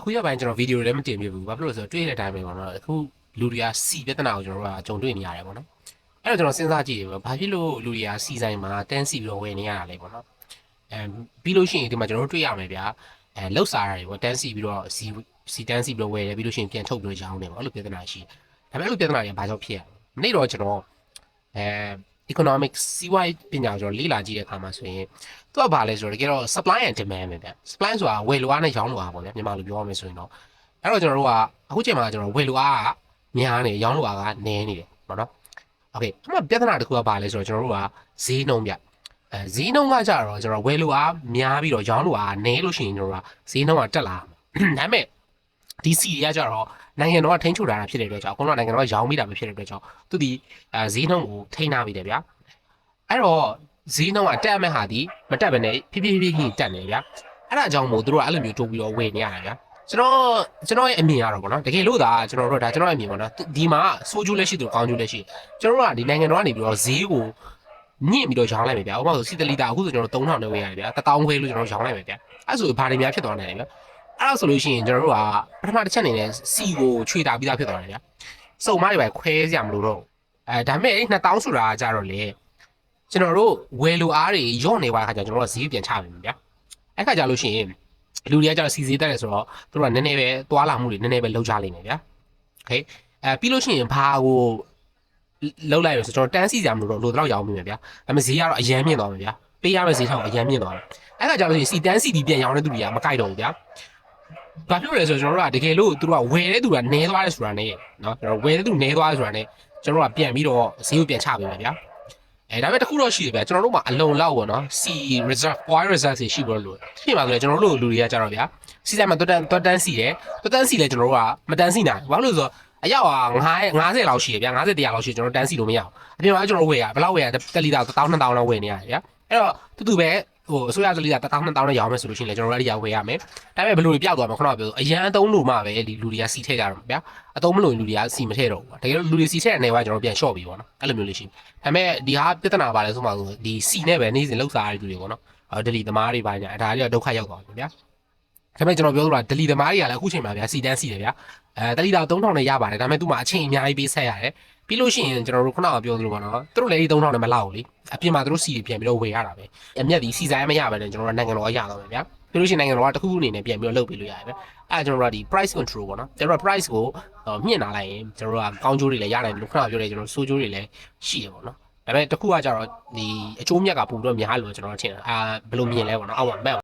အခုရပိုင်းကျွန်တော်ဗီဒီယိုလည်းမတင်ပြဘူးဘာဖြစ်လို့လဲဆိုတော့တွေ့တဲ့အတိုင်းပဲပေါ့နော်အခုလူတွေကစီပြဿနာကိုကျွန်တော်တို့ကကြုံတွေ့နေရတယ်ပေါ့နော်အဲ့တော့ကျွန်တော်စဉ်းစားကြည့်တယ်ပေါ့ဘာဖြစ်လို့လူတွေကစီဆိုင်မှာတန်းစီပြီးတော့ဝယ်နေရတာလဲပေါ့နော်ပြီးလို့ရှိရင်ဒီမှာကျွန်တော်တို့တွေ့ရမယ်ဗျာလောက်စားရတယ်ပေါ့တန်းစီပြီးတော့စီတန်းစီပြီးတော့ဝယ်တယ်ပြီးလို့ရှိရင်ပြန်ထုတ်ပြီးတော့ရောင်းတယ်ပေါ့အဲ့လိုပြဿနာရှိတယ်ဒါပေမဲ့အဲ့လိုပြဿနာတွေကဘာကြောင့်ဖြစ်ရလဲမနေ့တော့ကျွန်တော်economics စီးပွားရေးပညာကိုကျွန်တော်လေ့လာကြည့်တဲ့အခါမှာဆိုရင်သူကဘာလဲဆိုတော့တကယ်တော့ supply and demand ပဲဗျ supply ဆိုတာဝယ်လိုအားနဲ့ရောင်းလိုအားပေါ့ဗျမြန်မာလိုပြောရမယ်ဆိုရင်တော့အဲ့တော့ကျွန်တော်တို့ကအခုချိန်မှာကျွန်တော်ဝယ်လိုအားကများနေရောင်းလိုအားကနည်းနေတယ်ပေါ့နော်โอเคအမှပြဿနာတစ်ခုကဘာလဲဆိုတော့ကျွန်တော်တို့ကဈေးနှုန်းဗျဈေးနှုန်းကကြတော့ကျွန်တော်ဝယ်လိုအားများပြီးတော့ရောင်းလိုအားနည်းလို့ရှိရင်ကျွန်တော်တို့ကဈေးနှုန်းကတက်လာဒါပေမဲ့ဒီစီတွေကကြတော့နိုင်ငံတော်ကထိန်းချုပ်ထားတာဖြစ်တဲ့အတွက်ကြောင့်အကုန်လုံးနိုင်ငံတော်ကရောင်းမိတာပဲဖြစ်တဲ့အတွက်ကြောင့်သူဒီဈေးနှုန်းကိုထိန်းထားပြီးတယ်ဗျာအဲ့တော့ဈေးနှုန်းကတက်မဲ့ဟာဒီမတက်ဘဲနဲ့ဖြည်းဖြည်းတက်နေဗျာအဲ့ဒါအကြောင်းမို့သူတို့ကအဲ့လိုမျိုးတိုးပြီးတော့ဝယ်နေရတာဗျာကျွန်တော်ရဲ့အမြင်ကတော့ဗောနော်တကယ်လို့ဒါကျွန်တော်တို့ဒါကျွန်တော်ရဲ့အမြင်ဗောနော်ဒီမှာစိုးကျိုးလက်ရှိသူကောင်းကျိုးလက်ရှိကျွန်တော်တို့ကဒီနိုင်ငံတော်ကနေပြီးတော့ဈေးကိုညှင့်ပြီးတော့ရောင်းလိုက်မယ်ဗျာဥပမာဆိုစီတလီတာအခုဆိုကျွန်တော်3000နဲ့ဝယ်ရတယ်ဗျာ1000ခွဲလို့ကျွန်တော်ရောင်းလိုက်မယ်ဗျာအဲ့ဆိုဘာတွေများဖြစ်သွားနိုင်လဲဗျာအဲ့ဒါဆိုလို့ရှိရင်ကျွန်တော်တို့ကပထမတစ်ချက်အနေနဲ့စီကိုခြွေတာပြီးသားဖြစ်သွားတယ်ဗျာစုံမတွေပဲခွဲစရာမလိုတော့ဒါပေမဲ့အဲ့2000ဆိုတာကကြတော့လေကျွန်တော်တို့ဝယ်လိုအားတွေညော့နေပါတဲ့ခါကျကျွန်တော်တို့ဈေးပြန်ချပြီဗျာအဲ့ခါကျလို့ရှိရင်လူတွေကကျတော့စီဈေးတက်တယ်ဆိုတော့တို့ကနည်းနည်းပဲသွားလာမှုတွေနည်းနည်းပဲလှုပ်ကြလိမ့်မယ်ဗျာโอเคပြီးလို့ရှိရင်ဘာကိုလှုပ်လိုက်ရဆိုကျွန်တော်တန်းစီစရာမလိုတော့လိုတော့ရောင်းမိမယ်ဗျာဒါပေမဲ့ဈေးကတော့အရန်မြင့်သွားမယ်ဗျာပေးရမယ့်ဈေးထောင်အရန်မြင့်သွားတယ်အဲ့ခါကျလို့ရှိရင်စီတန်းစီပြီးပြန်ရောင်းတဲ့သူတွေကမကြိုက်တော့ဘူးဗျာဘာဖြစ်လို့လဲဆိုတော့ကျွန်တော်တို့ကတကယ်လို့သူတို့ကဝယ်တဲ့သူကနည်းသွားတယ်ဆိုတာနဲ့เนาะကျွန်တော်ဝယ်တဲ့သူနည်းသွားတယ်ဆိုတာနဲ့ကျွန်တော်တို့ကပြန်ပြီးတော့ဈေးကိုပြန်ချပေးမယ်ဗျာဒါပေမဲ့တခုတော့ရှိတယ်ဗျာကျွန်တော်တို့မှာအလုံလောက်ပေါ့နော် C reserve point reserve ရှိဖို့လို့ဖြစ်မှာဆိုလဲကျွန်တော်တို့လူတွေကကြတော့ဗျာစီဆိုင်မှာတွတ်တန်းစီတယ်တွတ်တန်းစီလဲကျွန်တော်တို့ကမတန်းစီနိုင်ဘာလို့လဲဆိုတော့အယောက်က50လောက်ရှိတယ်ဗျာ50 100လောက်ရှိကျွန်တော်တန်းစီလို့မရဘူးအပြင်မှာကျွန်တော်ဝယ်ရဘယ်လောက်ဝယ်ရတက်လီတာ1000 2000လောက်ဝယ်နေရတယ်ဗျာအဲ့တော့တူပဲဟိုအစိုးရတလီတာ1000 2000နဲ့ရောင်းမယ်ဆိုလို့ရှိရင်လည်းကျွန်တော်တို့အဲ့ဒီရောက်ဝယ်ရမယ်ဒါပေမဲ့ဘယ်လိုတွေပြောက်သွားမှာခဏပြောအရန်အသုံးလို့မှပဲဒီလူတွေကစီထည့်ကြတော့ဗျာအသုံးမလို့လူတွေကစီမထည့်တော့ဘူးတကယ်လို့လူတွေစီထည့်တဲ့နေရာကျွန်တော်ပြန်လျှော့ပြီးပေါ့နော်အဲ့လိုမျိုးလေးရှိဒါပေမဲ့ဒီဟာပြဿနာပါလဲဆိုမှဒီစီနဲ့ပဲနေ့စဉ်လောက်စားရတဲ့လူတွေပေါ့နော်ဒလီသမားတွေပါညာဒါတွေကဒုက္ခရောက်သွားတယ်ဗျာဒါပေမဲ့ကျွန်တော်ပြောလို့ဒလီသမားတွေကလည်းအခုချိန်မှာဗျာစီတန်းစီတယ်ဗျာတလီတာ3000နဲ့ရပါတယ်ဒါပေမဲ့သူ့မှာအချိန်အများကြီးပေးဆက်ရတယ်ပြီးလို့ရှိရင်ကျွန်တော်တို့ခုနကပြောသလိုပေါ့နော်သူတို့လည်းဒီ3000နဲ့မလောက်ဘူးလေအပြင်မှာသူတို့စီပြန်ပြီးတော့ဝယ်ရတာပဲအမျက်ဒီစီဆိုင်မရပဲနဲ့ကျွန်တော်တို့နိုင်ငံတော်ရတော့မယ်ဗျာပြီးလို့ရှိရင်နိုင်ငံတော်ကတစ်ခုခုအနေနဲ့ပြန်ပြီးတော့လုပ်ပေးလို့ရတယ်ဗျအဲ့ကျွန်တော်တို့ကဒီ price control ပေါ့နော်ကျွန်တော်တို့ price ကိုမြင့်လာလိုက်ရင်ကျွန်တော်တို့ကကောင်းကျိုးတွေလည်းရနိုင်တယ်လို့ခုနကပြောတယ်ကျွန်တော်ဆိုးကျိုးတွေလည်းရှိတယ်ပေါ့နော်ဒါပေမဲ့တစ်ခုကကြတော့ဒီအကျိုးမြတ်ကပို့ပြီးတော့များလို့ကျွန်တော်ထင်တယ်ဘယ်လိုမြင်လဲပေါ့နော်အောက်မှာမက်